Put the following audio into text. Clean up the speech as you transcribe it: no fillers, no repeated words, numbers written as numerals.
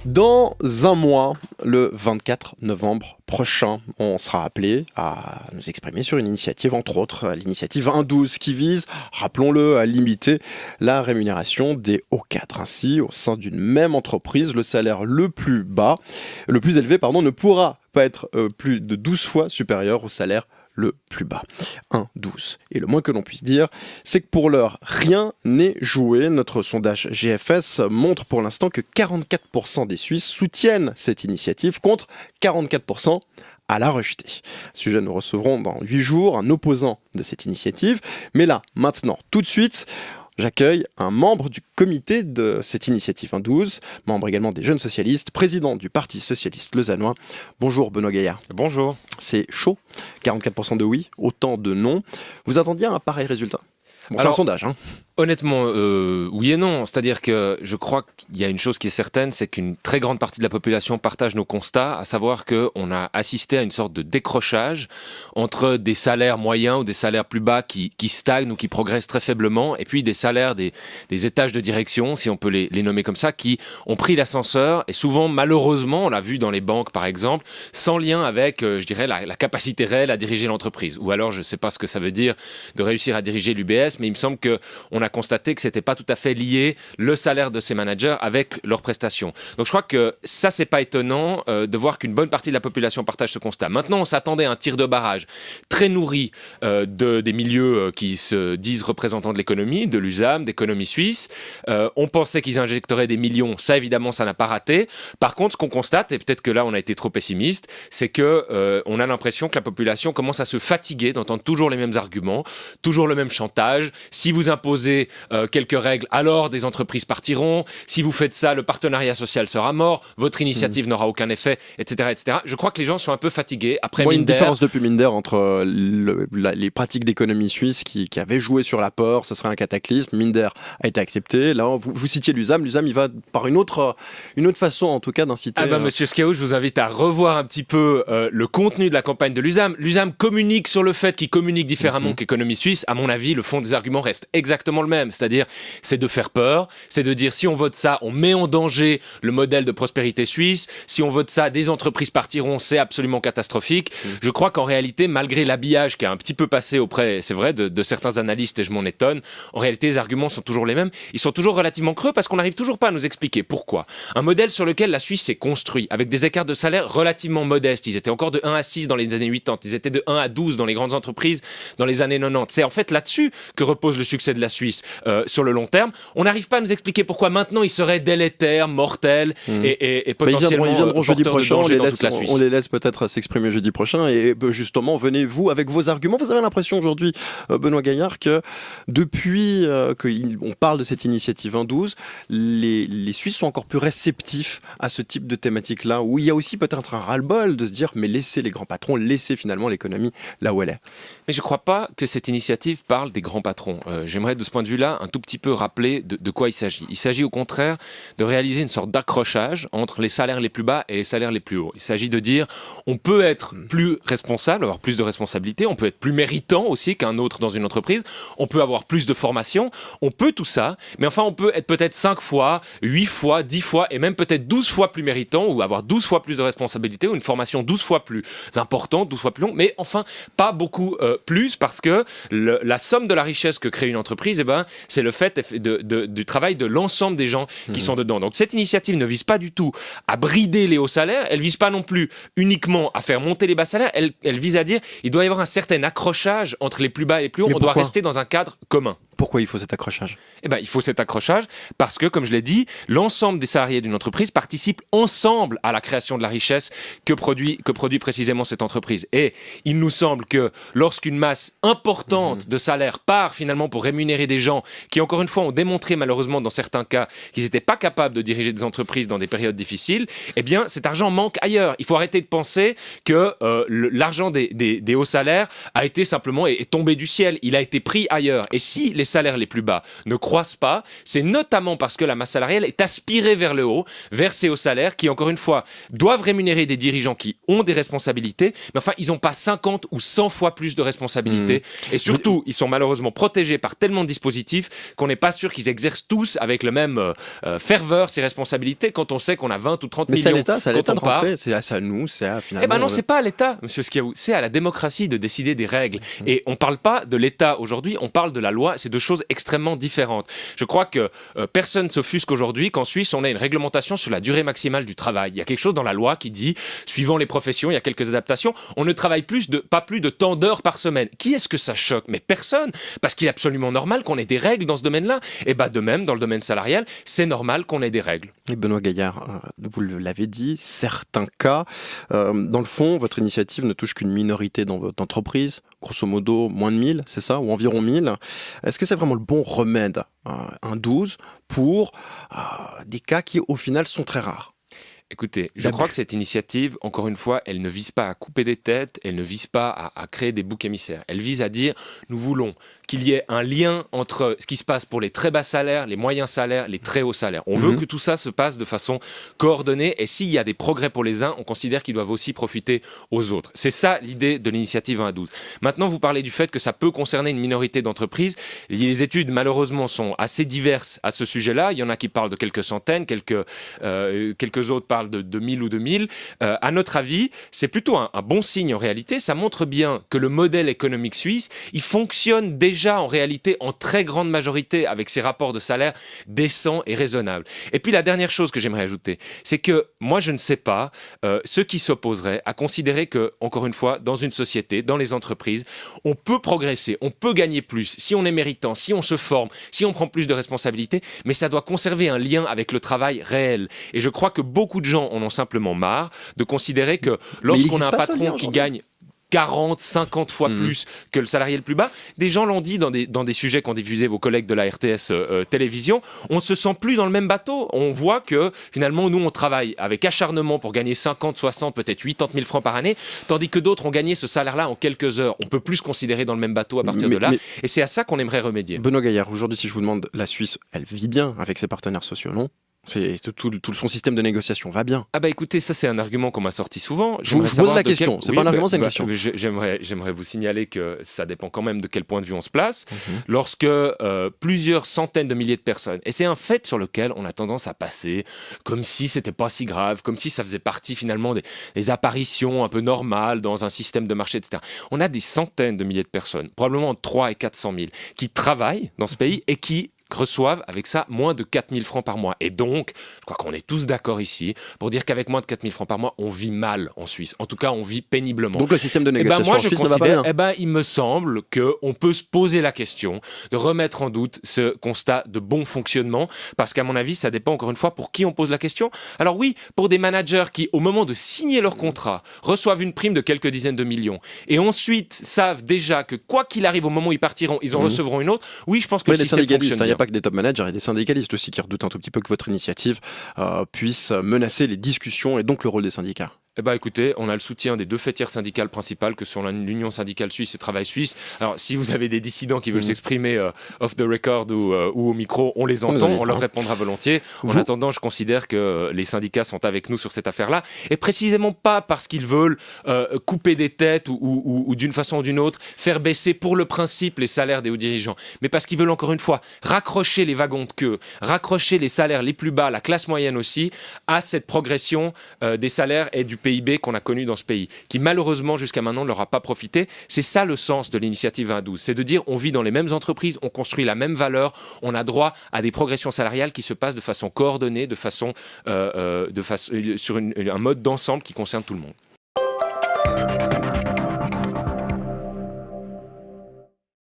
Dans un mois, le 24 novembre prochain, on sera appelé à nous exprimer sur une initiative, entre autres l'initiative 112 qui vise, rappelons-le, à limiter la rémunération des hauts cadres. Ainsi, au sein d'une même entreprise, le salaire le plus élevé, ne pourra pas être plus de 12 fois supérieur au salaire le plus bas, 1,12. Et le moins que l'on puisse dire, c'est que pour l'heure, rien n'est joué. Notre sondage GFS montre pour l'instant que 44% des Suisses soutiennent cette initiative contre 44% à la rejeter. À ce sujet, nous recevrons dans 8 jours un opposant de cette initiative. Mais là, maintenant, tout de suite, j'accueille un membre du comité de cette initiative 112, membre également des Jeunes Socialistes, président du Parti Socialiste Lausannois. Bonjour Benoît Gaillard. Bonjour. C'est chaud, 44% de oui, autant de non. Vous attendiez un pareil résultat? Bon, c'est un sondage, hein. Honnêtement, oui et non. C'est-à-dire que je crois qu'il y a une chose qui est certaine, c'est qu'une très grande partie de la population partage nos constats, à savoir qu'on a assisté à une sorte de décrochage entre des salaires moyens ou des salaires plus bas qui stagnent ou qui progressent très faiblement, et puis des salaires des étages de direction, si on peut les nommer comme ça, qui ont pris l'ascenseur, et souvent, malheureusement, on l'a vu dans les banques par exemple, sans lien avec, je dirais, la capacité réelle à diriger l'entreprise. Ou alors, je ne sais pas ce que ça veut dire de réussir à diriger l'UBS, mais il me semble qu'on a constaté que c'était pas tout à fait lié le salaire de ces managers avec leurs prestations. Donc je crois que ça, c'est pas étonnant de voir qu'une bonne partie de la population partage ce constat. Maintenant, on s'attendait à un tir de barrage très nourri des milieux qui se disent représentants de l'économie, de l'USAM, d'économie suisse. On pensait qu'ils injecteraient des millions. Ça, évidemment, ça n'a pas raté. Par contre, ce qu'on constate, et peut-être que là, on a été trop pessimiste, c'est que on a l'impression que la population commence à se fatiguer d'entendre toujours les mêmes arguments, toujours le même chantage. Si vous imposez quelques règles, alors des entreprises partiront. Si vous faites ça, le partenariat social sera mort, votre initiative n'aura aucun effet, etc., etc. Je crois que les gens sont un peu fatigués. Après Moi, Minder... une différence depuis Minder entre les pratiques d'économie suisse qui avaient joué sur l'apport, ce serait un cataclysme. Minder a été accepté. Là, vous citiez l'USAM. L'USAM, il va par une autre façon, en tout cas, d'inciter... Monsieur Schiaou, je vous invite à revoir un petit peu le contenu de la campagne de l'USAM. L'USAM communique sur le fait qu'il communique différemment qu'Économie Suisse. À mon avis, le fond des arguments reste exactement le même. C'est-à-dire, c'est de faire peur, c'est de dire si on vote ça, on met en danger le modèle de prospérité suisse. Si on vote ça, des entreprises partiront, c'est absolument catastrophique. Je crois qu'en réalité, malgré l'habillage qui a un petit peu passé auprès, c'est vrai, de certains analystes, et je m'en étonne, en réalité, les arguments sont toujours les mêmes. Ils sont toujours relativement creux parce qu'on n'arrive toujours pas à nous expliquer pourquoi. Un modèle sur lequel la Suisse s'est construite, avec des écarts de salaire relativement modestes. Ils étaient encore de 1 à 6 dans les années 80, ils étaient de 1 à 12 dans les grandes entreprises dans les années 90. C'est en fait là-dessus que repose le succès de la Suisse. Sur le long terme, on n'arrive pas à nous expliquer pourquoi maintenant il serait délétère, mortel et potentiellement ils viendront jeudi prochain, on les laisse peut-être s'exprimer jeudi prochain et justement venez-vous avec vos arguments. Vous avez l'impression aujourd'hui, Benoît Gaillard, que depuis qu'on parle de cette initiative 112, les Suisses sont encore plus réceptifs à ce type de thématique-là, où il y a aussi peut-être un ras-le-bol de se dire mais laissez les grands patrons, laissez finalement l'économie là où elle est. Mais je ne crois pas que cette initiative parle des grands patrons. J'aimerais de ce point de vue-là un tout petit peu rappeler de quoi il s'agit. Il s'agit au contraire de réaliser une sorte d'accrochage entre les salaires les plus bas et les salaires les plus hauts. Il s'agit de dire on peut être plus responsable, avoir plus de responsabilités, on peut être plus méritant aussi qu'un autre dans une entreprise, on peut avoir plus de formation, on peut tout ça, mais enfin on peut être peut-être 5 fois, 8 fois, 10 fois et même peut-être 12 fois plus méritant ou avoir 12 fois plus de responsabilités ou une formation 12 fois plus importante, 12 fois plus longue, mais enfin pas beaucoup plus parce que la somme de la richesse que crée une entreprise, c'est le fait du travail de l'ensemble des gens qui sont dedans. Donc cette initiative ne vise pas du tout à brider les hauts salaires, elle vise pas non plus uniquement à faire monter les bas salaires, elle vise à dire il doit y avoir un certain accrochage entre les plus bas et les plus hauts, on doit rester dans un cadre commun. Pourquoi il faut cet accrochage ? Il faut cet accrochage parce que, comme je l'ai dit, l'ensemble des salariés d'une entreprise participent ensemble à la création de la richesse que produit précisément cette entreprise. Et il nous semble que lorsqu'une masse importante de salaires part finalement pour rémunérer des gens qui, encore une fois, ont démontré malheureusement dans certains cas qu'ils n'étaient pas capables de diriger des entreprises dans des périodes difficiles, cet argent manque ailleurs. Il faut arrêter de penser que l'argent des hauts salaires a été simplement est tombé du ciel. Il a été pris ailleurs. Et si les salaires les plus bas ne croissent pas, c'est notamment parce que la masse salariale est aspirée vers le haut, vers ces hauts salaires qui, encore une fois, doivent rémunérer des dirigeants qui ont des responsabilités, mais enfin, ils n'ont pas 50 ou 100 fois plus de responsabilités. Et surtout, ils sont malheureusement protégés par tellement de dispositifs qu'on n'est pas sûr qu'ils exercent tous avec le même ferveur ces responsabilités quand on sait qu'on a 20 ou 30 millions. Mais c'est à l'État de rentrer, c'est à nous, c'est à finalement... Eh ben non, c'est pas à l'État, monsieur Schiavou, c'est à la démocratie de décider des règles. Et on parle pas de l'État aujourd'hui, on parle de la loi, c'est deux choses extrêmement différentes. Je crois que personne s'offusque aujourd'hui qu'en Suisse, on ait une réglementation sur la durée maximale du travail. Il y a quelque chose dans la loi qui dit, suivant les professions, il y a quelques adaptations, on ne travaille pas plus de tant d'heures par semaine. Qui est-ce que ça choque? Mais personne, parce qu'il est absolument normal qu'on ait des règles dans ce domaine-là. Et bah de même, dans le domaine salarial, c'est normal qu'on ait des règles. Et Benoît Gaillard, vous l'avez dit, certains cas, dans le fond, votre initiative ne touche qu'une minorité dans votre entreprise, grosso modo moins de 1000, c'est ça, ou environ 1000. Est-ce que c'est vraiment le bon remède, un 12, pour des cas qui au final sont très rares? Écoutez, je crois que cette initiative, encore une fois, elle ne vise pas à couper des têtes, elle ne vise pas à créer des boucs émissaires. Elle vise à dire, nous voulons qu'il y ait un lien entre ce qui se passe pour les très bas salaires, les moyens salaires, les très hauts salaires. On veut que tout ça se passe de façon coordonnée et s'il y a des progrès pour les uns, on considère qu'ils doivent aussi profiter aux autres. C'est ça l'idée de l'initiative 1 à 12. Maintenant, vous parlez du fait que ça peut concerner une minorité d'entreprises. Les études, malheureusement, sont assez diverses à ce sujet-là. Il y en a qui parlent de quelques centaines, quelques autres parlent de 1000 ou 2000. À notre avis, c'est plutôt un bon signe en réalité. Ça montre bien que le modèle économique suisse, il fonctionne déjà en réalité en très grande majorité avec ses rapports de salaire décents et raisonnables. Et puis la dernière chose que j'aimerais ajouter, c'est que moi je ne sais pas ceux qui s'opposeraient à considérer que, encore une fois, dans une société, dans les entreprises, on peut progresser, on peut gagner plus si on est méritant, si on se forme, si on prend plus de responsabilités, mais ça doit conserver un lien avec le travail réel. Et je crois que beaucoup de gens en ont simplement marre de considérer que lorsqu'on a un patron qui gagne 40, 50 fois plus que le salarié le plus bas. Des gens l'ont dit dans des sujets qu'ont diffusé vos collègues de la RTS Télévision. On ne se sent plus dans le même bateau. On voit que finalement, nous, on travaille avec acharnement pour gagner 50, 60, peut-être 80 000 francs par année, tandis que d'autres ont gagné ce salaire-là en quelques heures. On ne peut plus se considérer dans le même bateau à partir de là. Et c'est à ça qu'on aimerait remédier. Benoît Gaillard, aujourd'hui, si je vous demande, la Suisse, elle vit bien avec ses partenaires sociaux, non ? Tout son système de négociation va bien. Ah bah écoutez, ça c'est un argument qu'on m'a sorti souvent. Je pose la question, c'est pas un argument, c'est une question. J'aimerais vous signaler que ça dépend quand même de quel point de vue on se place. Lorsque plusieurs centaines de milliers de personnes, et c'est un fait sur lequel on a tendance à passer comme si c'était pas si grave, comme si ça faisait partie finalement des apparitions un peu normales dans un système de marché, etc. On a des centaines de milliers de personnes, probablement entre 3 et 400 000, qui travaillent dans ce pays et qui reçoivent avec ça moins de 4 000 francs par mois. Et donc, je crois qu'on est tous d'accord ici pour dire qu'avec moins de 4 000 francs par mois, on vit mal en Suisse. En tout cas, on vit péniblement. Donc le système de négociation en Suisse ne va pas bien. Il me semble qu'on peut se poser la question de remettre en doute ce constat de bon fonctionnement, parce qu'à mon avis, ça dépend encore une fois pour qui on pose la question. Alors oui, pour des managers qui, au moment de signer leur contrat, reçoivent une prime de quelques dizaines de millions, et ensuite savent déjà que quoi qu'il arrive au moment où ils partiront, ils en recevront une autre, oui, je pense que le système fonctionne bien. Pas que des top managers, il y a des syndicalistes aussi qui redoutent un tout petit peu que votre initiative puisse menacer les discussions et donc le rôle des syndicats. Eh bien, écoutez, on a le soutien des deux faîtières syndicales principales que sont l'Union syndicale suisse et Travail suisse. Alors, si vous avez des dissidents qui veulent s'exprimer off the record ou au micro, on les entend, on leur répondra volontiers. En attendant, je considère que les syndicats sont avec nous sur cette affaire-là, et précisément pas parce qu'ils veulent couper des têtes ou d'une façon ou d'une autre faire baisser pour le principe les salaires des hauts dirigeants, mais parce qu'ils veulent encore une fois raccrocher les wagons de queue, raccrocher les salaires les plus bas, la classe moyenne aussi, à cette progression des salaires et du PIB qu'on a connu dans ce pays, qui malheureusement jusqu'à maintenant ne leur a pas profité. C'est ça le sens de l'initiative 1 à 12, c'est de dire on vit dans les mêmes entreprises, on construit la même valeur, on a droit à des progressions salariales qui se passent de façon coordonnée, sur un mode d'ensemble qui concerne tout le monde.